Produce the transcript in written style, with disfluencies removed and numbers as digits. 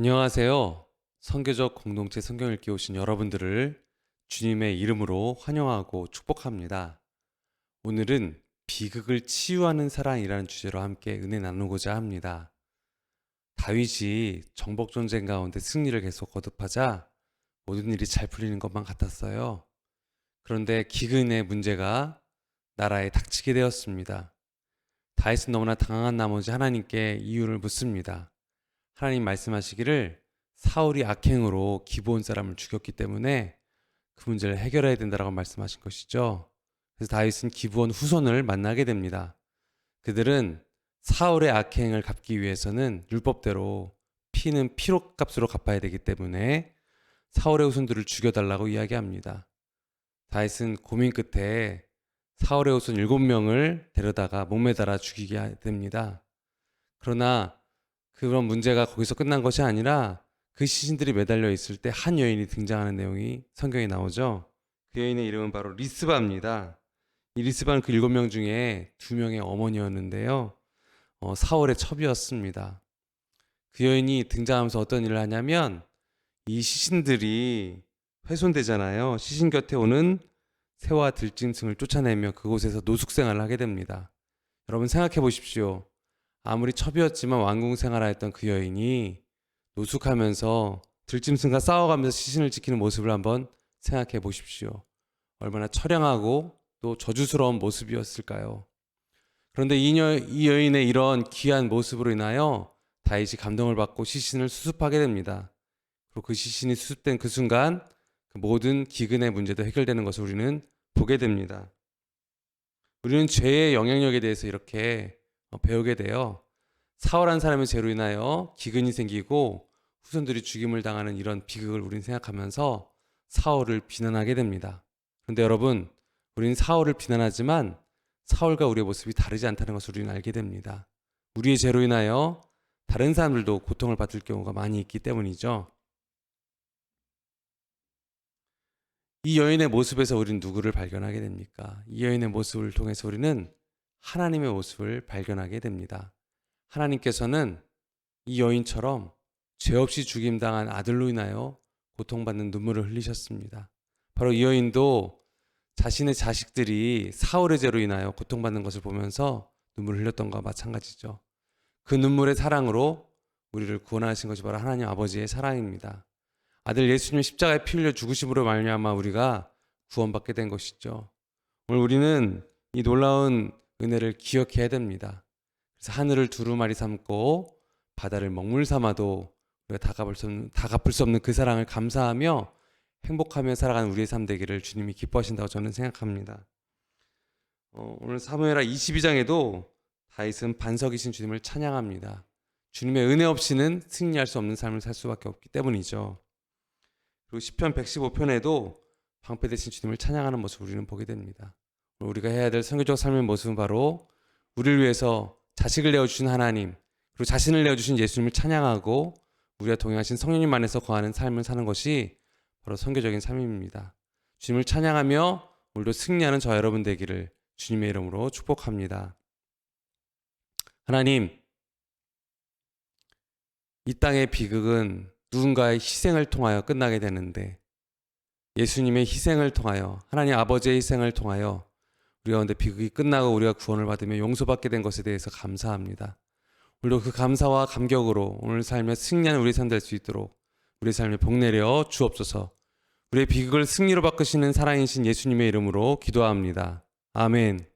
안녕하세요. 선교적 공동체 성경 읽기 오신 여러분들을 주님의 이름으로 환영하고 축복합니다. 오늘은 비극을 치유하는 사랑이라는 주제로 함께 은혜 나누고자 합니다. 다윗이 정복 전쟁 가운데 승리를 계속 거듭하자 모든 일이 잘 풀리는 것만 같았어요. 그런데 기근의 문제가 나라에 닥치게 되었습니다. 다윗은 너무나 당황한 나머지 하나님께 이유를 묻습니다. 하나님 말씀하시기를 사울이 악행으로 기브온 사람을 죽였기 때문에 그 문제를 해결해야 된다고 말씀하신 것이죠. 그래서 다윗은 기브온 후손을 만나게 됩니다. 그들은 사울의 악행을 갚기 위해서는 율법대로 피는 피로 값으로 갚아야 되기 때문에 사울의 후손들을 죽여달라고 이야기합니다. 다윗은 고민 끝에 사울의 후손 7명을 데려다가 목매 달아 죽이게 됩니다. 그러나 그런 문제가 거기서 끝난 것이 아니라 그 시신들이 매달려 있을 때 한 여인이 등장하는 내용이 성경에 나오죠. 그 여인의 이름은 바로 리스바입니다. 이 리스바는 그 7명 중에 2명의 어머니였는데요. 사울의 첩이었습니다. 그 여인이 등장하면서 어떤 일을 하냐면 이 시신들이 훼손되잖아요. 시신 곁에 오는 새와 들짐승을 쫓아내며 그곳에서 노숙생활을 하게 됩니다. 여러분 생각해 보십시오. 아무리 첩이었지만 왕궁 생활하였던 그 여인이 노숙하면서 들짐승과 싸워가면서 시신을 지키는 모습을 한번 생각해 보십시오. 얼마나 처량하고 또 저주스러운 모습이었을까요? 그런데 이 여인의 이런 귀한 모습으로 인하여 다윗이 감동을 받고 시신을 수습하게 됩니다. 그리고 그 시신이 수습된 그 순간 그 모든 기근의 문제도 해결되는 것을 우리는 보게 됩니다. 우리는 죄의 영향력에 대해서 이렇게 배우게 돼요. 사울한 사람의 죄로 인하여 기근이 생기고 후손들이 죽임을 당하는 이런 비극을 우리는 생각하면서 사울을 비난하게 됩니다. 그런데 여러분, 우리는 사울을 비난하지만 사울과 우리의 모습이 다르지 않다는 것을 우리는 알게 됩니다. 우리의 죄로 인하여 다른 사람들도 고통을 받을 경우가 많이 있기 때문이죠. 이 여인의 모습에서 우리는 누구를 발견하게 됩니까? 이 여인의 모습을 통해서 우리는 하나님의 모습을 발견하게 됩니다. 하나님께서는 이 여인처럼 죄 없이 죽임당한 아들로 인하여 고통받는 눈물을 흘리셨습니다. 바로 이 여인도 자신의 자식들이 사울의 죄로 인하여 고통받는 것을 보면서 눈물을 흘렸던 것과 마찬가지죠. 그 눈물의 사랑으로 우리를 구원하신 것이 바로 하나님 아버지의 사랑입니다. 아들 예수님의 십자가에 피 흘려 죽으심으로 말미암아 우리가 구원받게 된 것이죠. 오늘 우리는 이 놀라운 은혜를 기억해야 됩니다. 그래서 하늘을 두루마리 삼고 바다를 먹물 삼아도 우리가 다 갚을 수 없는 그 사랑을 감사하며 행복하며 살아가는 우리의 삶 되기를 주님이 기뻐하신다고 저는 생각합니다. 오늘 사무엘하 22장에도 다윗은 반석이신 주님을 찬양합니다. 주님의 은혜 없이는 승리할 수 없는 삶을 살 수밖에 없기 때문이죠. 그리고 시편 115편에도 방패되신 주님을 찬양하는 모습을 우리는 보게 됩니다. 우리가 해야 될 선교적 삶의 모습은 바로 우리를 위해서 자식을 내어주신 하나님, 그리고 자신을 내어주신 예수님을 찬양하고 우리와 동행하신 성령님 안에서 거하는 삶을 사는 것이 바로 선교적인 삶입니다. 주님을 찬양하며 오늘도 승리하는 저 여러분 되기를 주님의 이름으로 축복합니다. 하나님, 이 땅의 비극은 누군가의 희생을 통하여 끝나게 되는데 예수님의 희생을 통하여 하나님 아버지의 희생을 통하여 우리 가운데 비극이 끝나고 우리가 구원을 받으며 용서받게 된 것에 대해서 감사합니다. 오늘도 그 감사와 감격으로 오늘 삶에 승리하는 우리의 삶 될 수 있도록 우리의 삶에 복내려 주옵소서. 우리의 비극을 승리로 바꾸시는 사랑이신 예수님의 이름으로 기도합니다. 아멘.